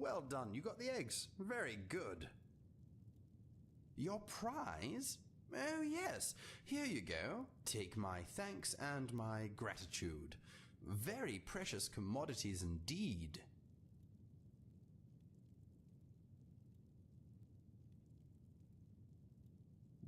Well done, you got the eggs. Very good. Your prize? Oh yes, here you go. Take my thanks and my gratitude. Very precious commodities indeed.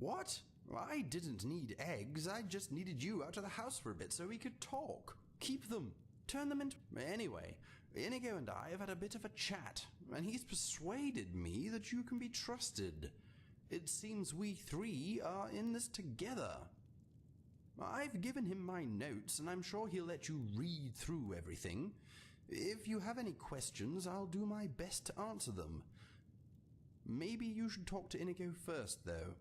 What? I didn't need eggs, I just needed you out of the house for a bit so we could talk. Keep them. Turn them into... Anyway, Indigo and I have had a bit of a chat, and he's persuaded me that you can be trusted. It seems we three are in this together. I've given him my notes, and I'm sure he'll let you read through everything. If you have any questions, I'll do my best to answer them. Maybe you should talk to Indigo first, though.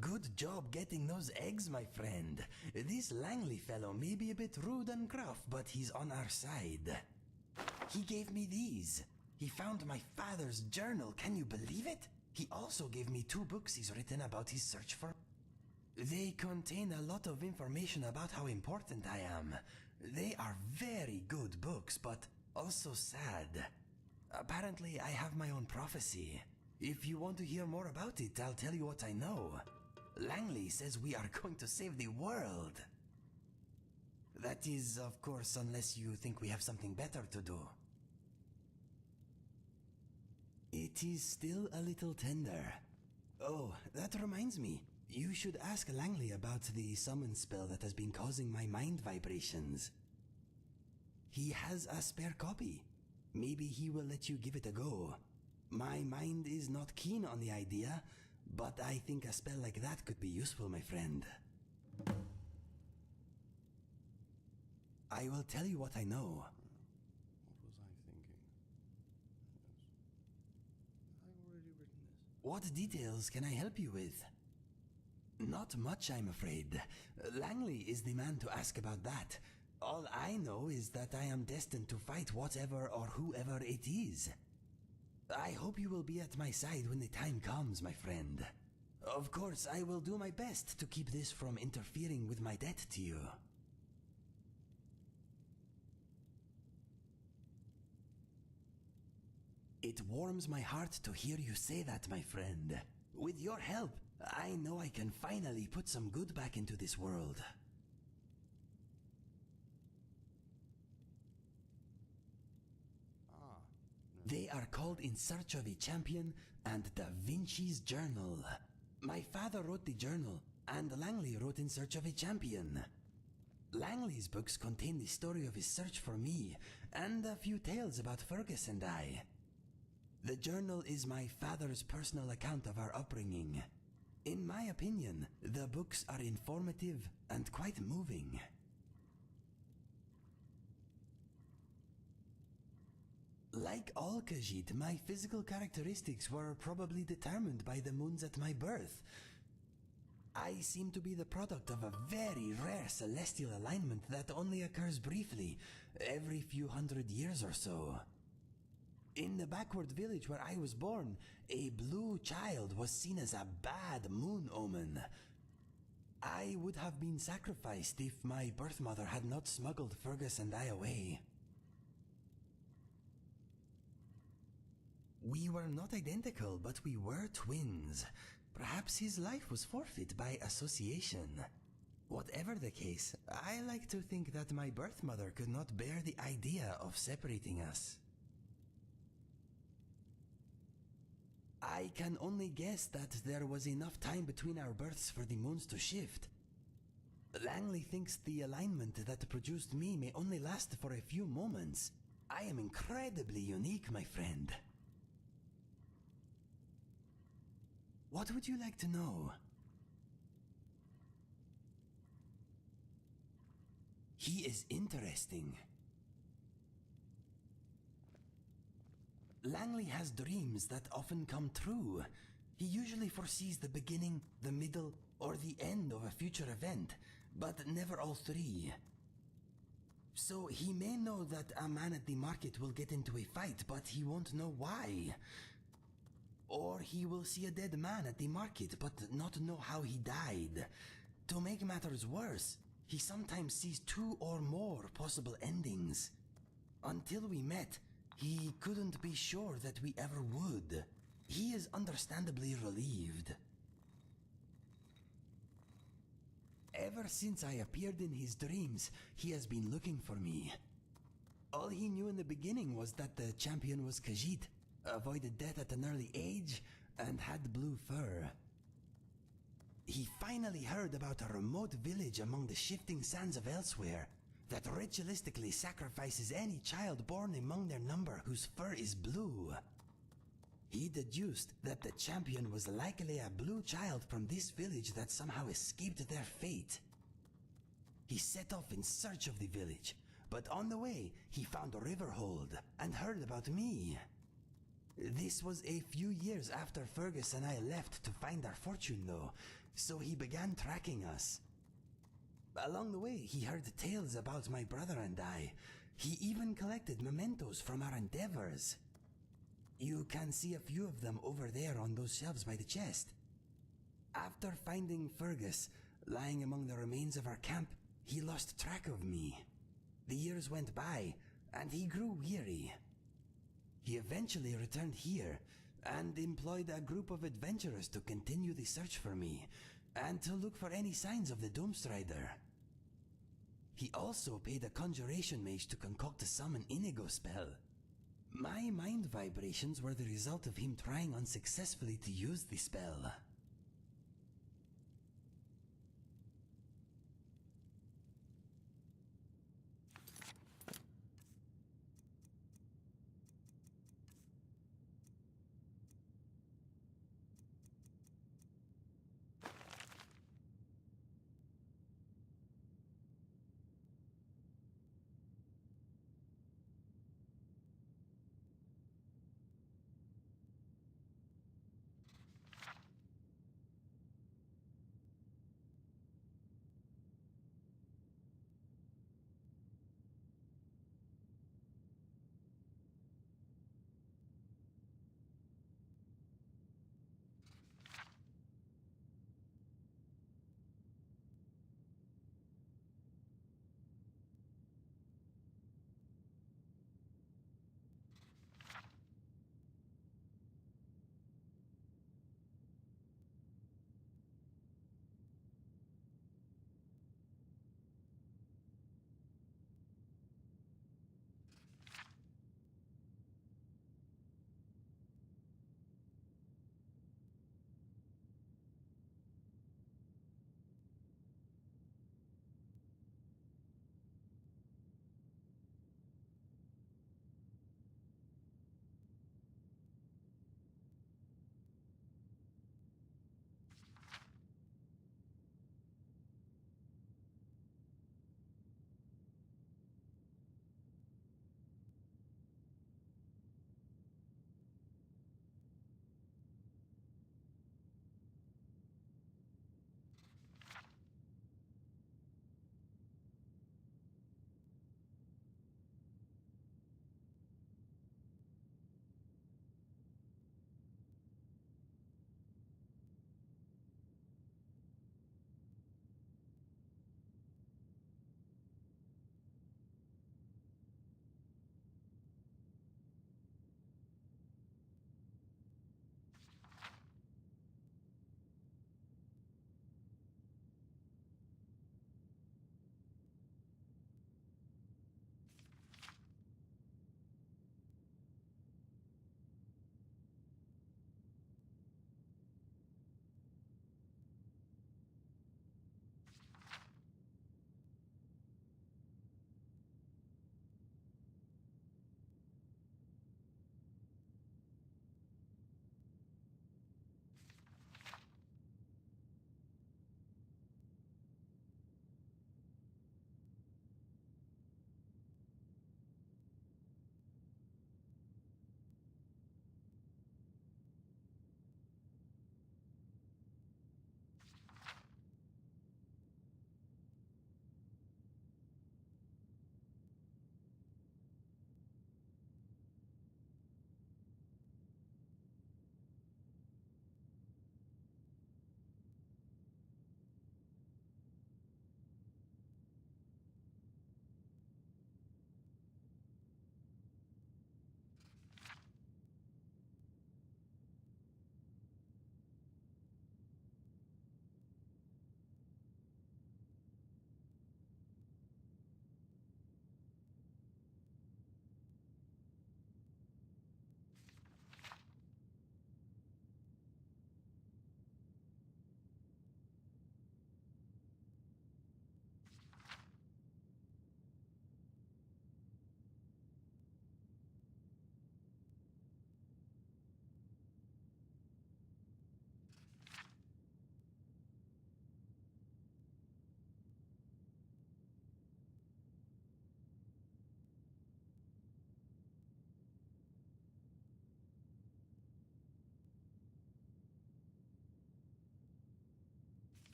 Good job getting those eggs, my friend. This Langley fellow may be a bit rude and gruff, but he's on our side. He gave me these. He found my father's journal, can you believe it? He also gave me 2 books he's written about his search for... They contain a lot of information about how important I am. They are very good books, but also sad. Apparently, I have my own prophecy. If you want to hear more about it, I'll tell you what I know. Langley says we are going to save the world. That is, of course, unless you think we have something better to do. It is still a little tender. Oh, that reminds me. You should ask Langley about the summon spell that has been causing my mind vibrations. He has a spare copy. Maybe he will let you give it a go. My mind is not keen on the idea, but I think a spell like that could be useful, my friend. I will tell you what I know. What was I thinking? Have I already written this? What details can I help you with? Not much, I'm afraid. Langley is the man to ask about that. All I know is that I am destined to fight whatever or whoever it is. I hope you will be at my side when the time comes, my friend. Of course, I will do my best to keep this from interfering with my debt to you. It warms my heart to hear you say that, my friend. With your help, I know I can finally put some good back into this world. They are called In Search of a Champion and Da Vinci's Journal. My father wrote the journal, and Langley wrote In Search of a Champion. Langley's books contain the story of his search for me, and a few tales about Fergus and I. The journal is my father's personal account of our upbringing. In my opinion, the books are informative and quite moving. Like all Khajiit, my physical characteristics were probably determined by the moons at my birth. I seem to be the product of a very rare celestial alignment that only occurs briefly, every few hundred years or so. In the backward village where I was born, a blue child was seen as a bad moon omen. I would have been sacrificed if my birth mother had not smuggled Fergus and I away. We were not identical, but we were twins. Perhaps his life was forfeit by association. Whatever the case, I like to think that my birth mother could not bear the idea of separating us. I can only guess that there was enough time between our births for the moons to shift. Langley thinks the alignment that produced me may only last for a few moments. I am incredibly unique, my friend. What would you like to know? He is interesting. Langley has dreams that often come true. He usually foresees the beginning, the middle, or the end of a future event, but never all three. So he may know that a man at the market will get into a fight, but he won't know why. Or he will see a dead man at the market, but not know how he died. To make matters worse, he sometimes sees 2 or more possible endings. Until we met, he couldn't be sure that we ever would. He is understandably relieved. Ever since I appeared in his dreams, he has been looking for me. All he knew in the beginning was that the champion was Khajiit, avoided death at an early age, and had blue fur. He finally heard about a remote village among the shifting sands of elsewhere that ritualistically sacrifices any child born among their number whose fur is blue. He deduced that the champion was likely a blue child from this village that somehow escaped their fate. He set off in search of the village, but on the way he found Riverhold and heard about me. This was a few years after Fergus and I left to find our fortune though, so he began tracking us. Along the way he heard tales about my brother and I. He even collected mementos from our endeavors. You can see a few of them over there on those shelves by the chest. After finding Fergus lying among the remains of our camp, he lost track of me. The years went by, and he grew weary. He eventually returned here, and employed a group of adventurers to continue the search for me, and to look for any signs of the Doomstrider. He also paid a conjuration mage to concoct a summon Indigo spell. My mind vibrations were the result of him trying unsuccessfully to use the spell.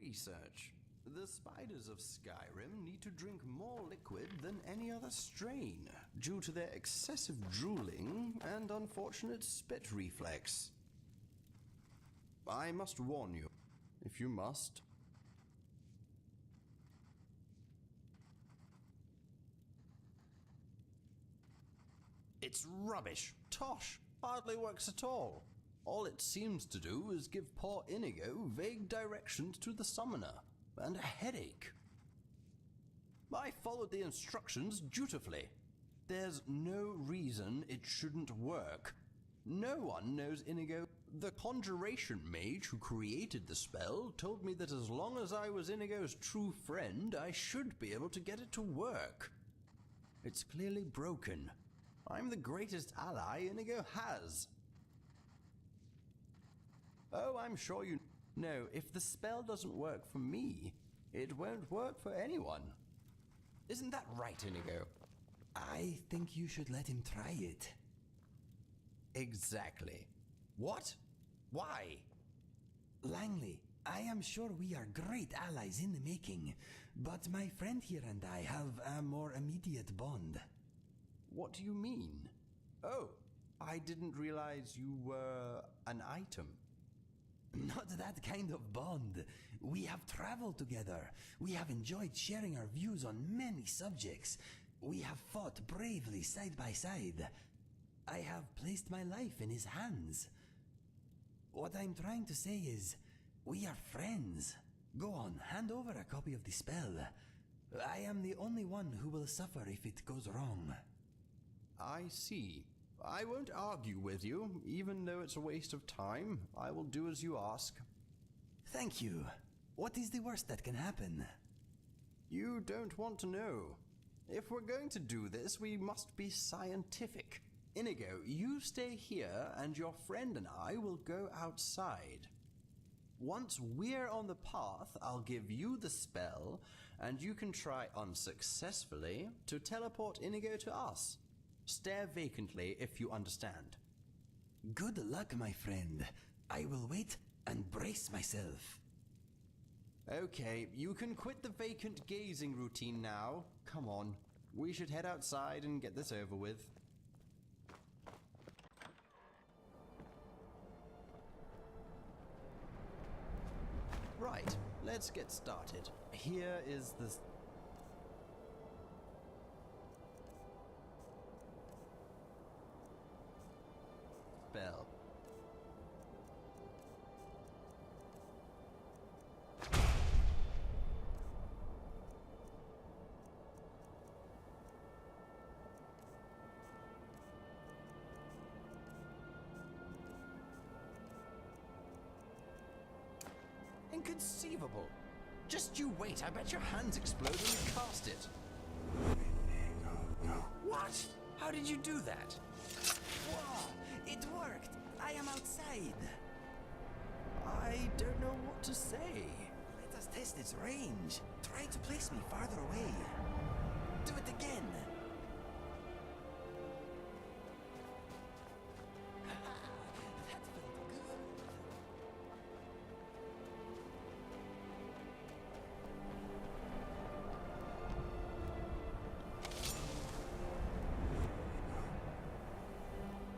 research. The spiders of Skyrim need to drink more liquid than any other strain, due to their excessive drooling and unfortunate spit reflex. I must warn you, if you must. It's rubbish. Tosh. Hardly works at all. All it seems to do is give poor Indigo vague directions to the summoner, and a headache. I followed the instructions dutifully. There's no reason it shouldn't work. No one knows Indigo. The conjuration mage who created the spell told me that as long as I was Indigo's true friend, I should be able to get it to work. It's clearly broken. I'm the greatest ally Indigo has. Oh, I'm sure you know, if the spell doesn't work for me, it won't work for anyone. Isn't that right, Indigo? I think you should let him try it. Exactly. What? Why? Langley, I am sure we are great allies in the making, but my friend here and I have a more immediate bond. What do you mean? Oh, I didn't realize you were an item. Not that kind of bond. We have traveled together. We have enjoyed sharing our views on many subjects. We have fought bravely side by side. I have placed my life in his hands. What I'm trying to say is, we are friends. Go on, hand over a copy of the spell. I am the only one who will suffer if it goes wrong. I see. I won't argue with you, even though it's a waste of time. I will do as you ask. Thank you. What is the worst that can happen? You don't want to know. If we're going to do this, we must be scientific. Indigo, you stay here and your friend and I will go outside. Once we're on the path, I'll give you the spell and you can try unsuccessfully to teleport Indigo to us. Stare vacantly if you understand. Good luck, my friend. I will wait and brace myself. Okay, you can quit the vacant gazing routine now. Come on, we should head outside and get this over with. Right, let's get started. Here is the spell. Inconceivable! Just you wait, I bet your hands explode when you cast it. What? How did you do that? Whoa! It worked! I am outside! I don't know what to say. Let us test its range. Try to place me farther away. Do it again! That felt good.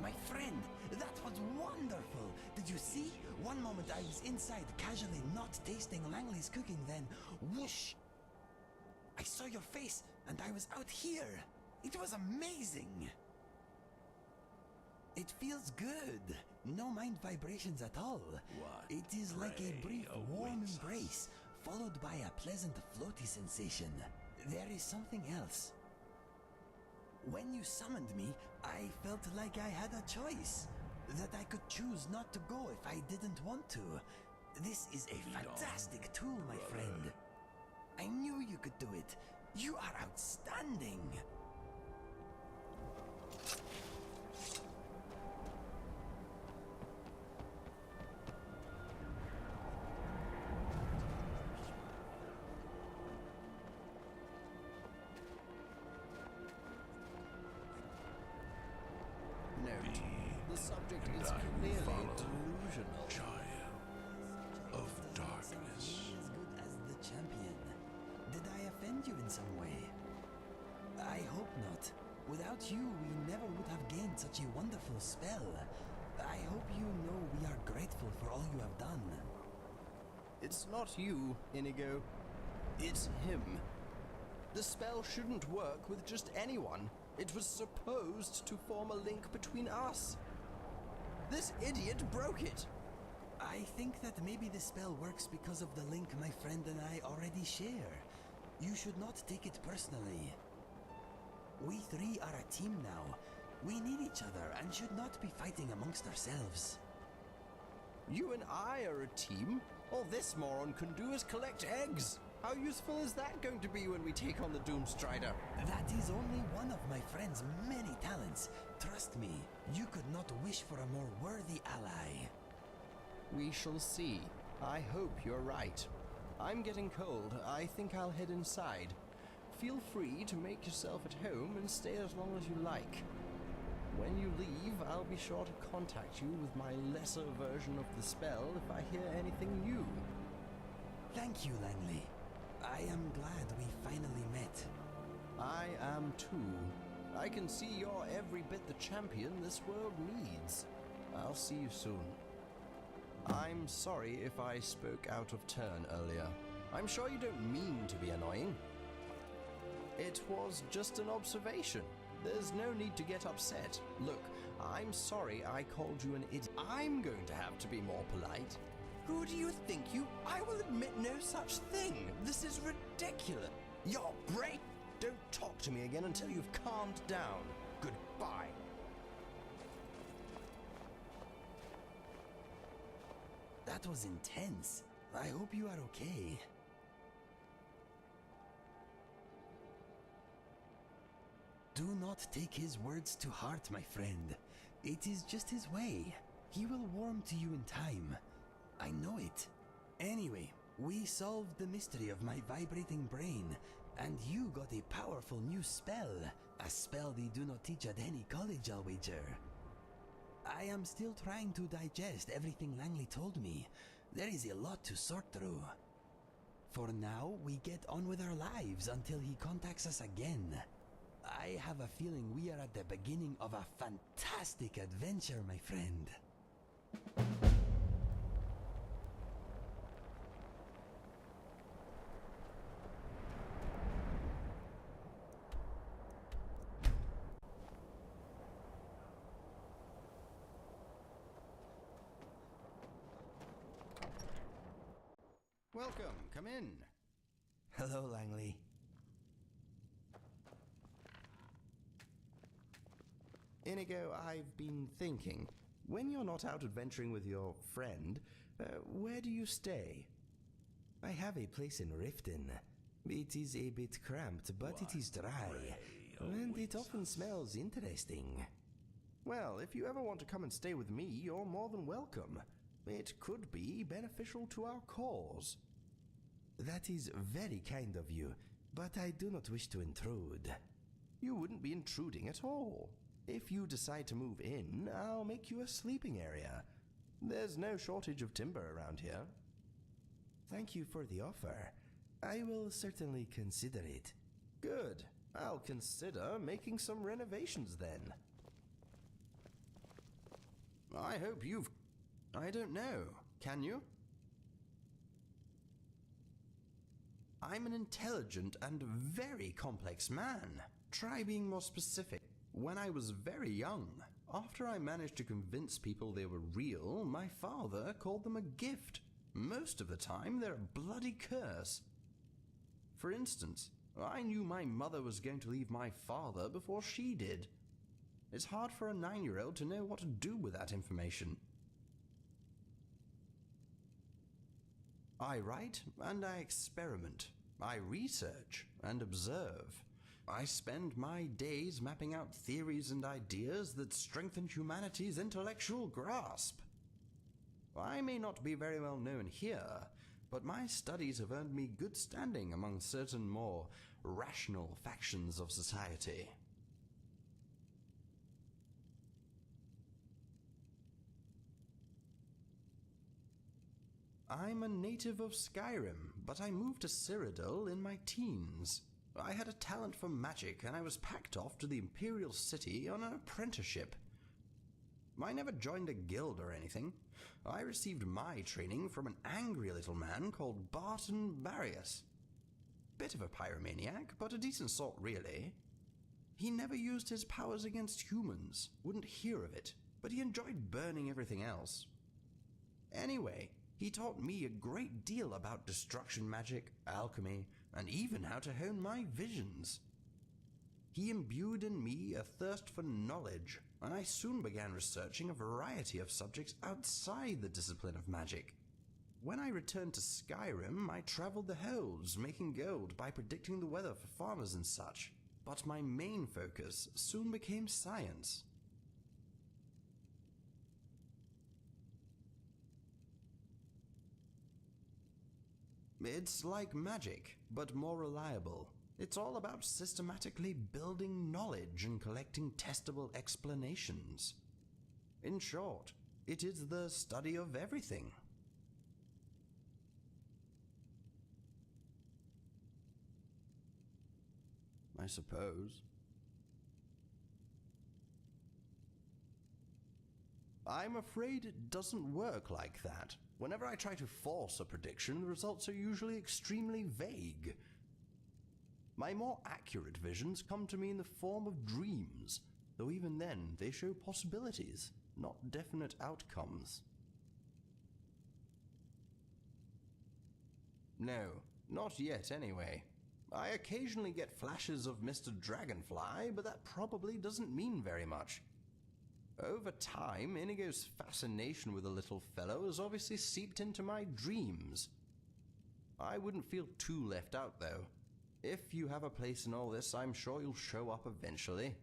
My friend, that was wonderful! Did you see? One moment I was inside, casually not tasting Langley's cooking, then whoosh! I saw your face, and I was out here! It was amazing! It feels good. No mind vibrations at all. What It is like a brief prey warm awaits us? embrace, followed by a pleasant floaty sensation. There is something else. When you summoned me, I felt like I had a choice. That I could choose not to go if I didn't want to. This is a fantastic tool, my friend. I knew you could do it. You are outstanding. Note, the subject is and I will clearly follow. delusional. Child of darkness. As good as offend you in some way? I hope not. Without you, we never would have gained such a wonderful spell. I hope you know we are grateful for all you have done. It's not you, Indigo. It's him. The spell shouldn't work with just anyone. It was supposed to form a link between us. This idiot broke it. I think that maybe the spell works because of the link my friend and I already share. You should not take it personally. We three are a team now. We need each other and should not be fighting amongst ourselves. You and I are a team. All this moron can do is collect eggs. How useful is that going to be when we take on the Doomstrider? That is only one of my friend's many talents. Trust me, you could not wish for a more worthy ally. We shall see. I hope you're right. I'm getting cold. I think I'll head inside. Feel free to make yourself at home and stay as long as you like. When you leave, I'll be sure to contact you with my lesser version of the spell if I hear anything new. Thank you, Langley. I am glad we finally met. I am too. I can see you're every bit the champion this world needs. I'll see you soon. I'm sorry if I spoke out of turn earlier. I'm sure you don't mean to be annoying. It was just an observation. There's no need to get upset. Look, I'm sorry I called you an idiot. I'm going to have to be more polite. Who do you think you... I will admit no such thing. This is ridiculous. You're great. Don't talk to me again until you've calmed down. Goodbye. That was intense. I hope you are okay. Do not take his words to heart, my friend. It is just his way. He will warm to you in time. I know it. Anyway, we solved the mystery of my vibrating brain, and you got a powerful new spell. A spell they do not teach at any college, I'll wager. I am still trying to digest everything Langley told me. There is a lot to sort through. For now, we get on with our lives until he contacts us again. I have a feeling we are at the beginning of a fantastic adventure, my friend. Welcome. Come in. Hello, Langley. Indigo, I've been thinking. When you're not out adventuring with your friend, where do you stay? I have a place in Riften. It is a bit cramped, but it is dry, and it often smells interesting. Well, if you ever want to come and stay with me, you're more than welcome. It could be beneficial to our cause. That is very kind of you, but I do not wish to intrude. You wouldn't be intruding at all. If you decide to move in, I'll make you a sleeping area. There's no shortage of timber around here. Thank you for the offer. I will certainly consider it. Good. I'll consider making some renovations then. I hope you've... I don't know. Can you? I'm an intelligent and very complex man. Try being more specific. When I was very young, after I managed to convince people they were real, my father called them a gift. Most of the time, they're a bloody curse. For instance, I knew my mother was going to leave my father before she did. It's hard for a 9-year-old to know what to do with that information. I write and I experiment. I research and observe. I spend my days mapping out theories and ideas that strengthen humanity's intellectual grasp. I may not be very well known here, but my studies have earned me good standing among certain more rational factions of society. I'm a native of Skyrim, but I moved to Cyrodiil in my teens. I had a talent for magic, and I was packed off to the Imperial City on an apprenticeship. I never joined a guild or anything. I received my training from an angry little man called Barton Barrius. Bit of a pyromaniac, but a decent sort really. He never used his powers against humans, wouldn't hear of it, but he enjoyed burning everything else. Anyway, he taught me a great deal about destruction magic, alchemy, and even how to hone my visions. He imbued in me a thirst for knowledge, and I soon began researching a variety of subjects outside the discipline of magic. When I returned to Skyrim, I traveled the hills, making gold by predicting the weather for farmers and such, but my main focus soon became science. It's like magic, but more reliable. It's all about systematically building knowledge and collecting testable explanations. In short, it is the study of everything. I suppose. I'm afraid it doesn't work like that. Whenever I try to force a prediction, the results are usually extremely vague. My more accurate visions come to me in the form of dreams, though even then they show possibilities, not definite outcomes. No, not yet anyway. I occasionally get flashes of Mr. Dragonfly, but that probably doesn't mean very much. Over time, Indigo's fascination with the little fellow has obviously seeped into my dreams. I wouldn't feel too left out, though. If you have a place in all this, I'm sure you'll show up eventually.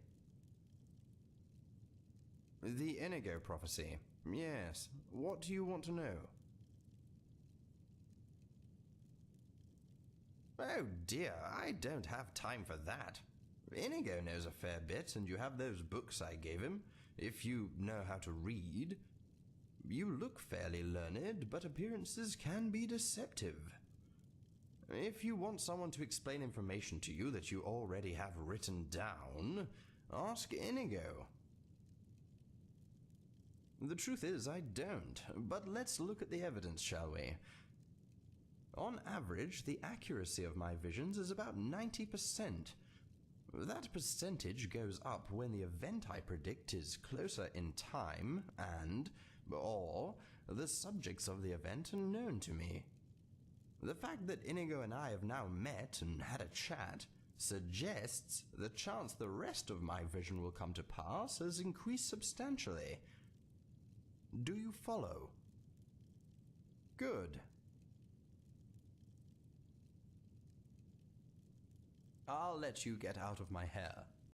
The Indigo prophecy. Yes. What do you want to know? Oh dear, I don't have time for that. Indigo knows a fair bit, and you have those books I gave him, if you know how to read. You look fairly learned, but appearances can be deceptive. If you want someone to explain information to you that you already have written down, ask Indigo. The truth is, I don't, but let's look at the evidence, shall we? On average, the accuracy of my visions is about 90%. That percentage goes up when the event I predict is closer in time or the subjects of the event are known to me. The fact that Indigo and I have now met and had a chat suggests the chance the rest of my vision will come to pass has increased substantially. Do you follow? Good. I'll let you get out of my hair.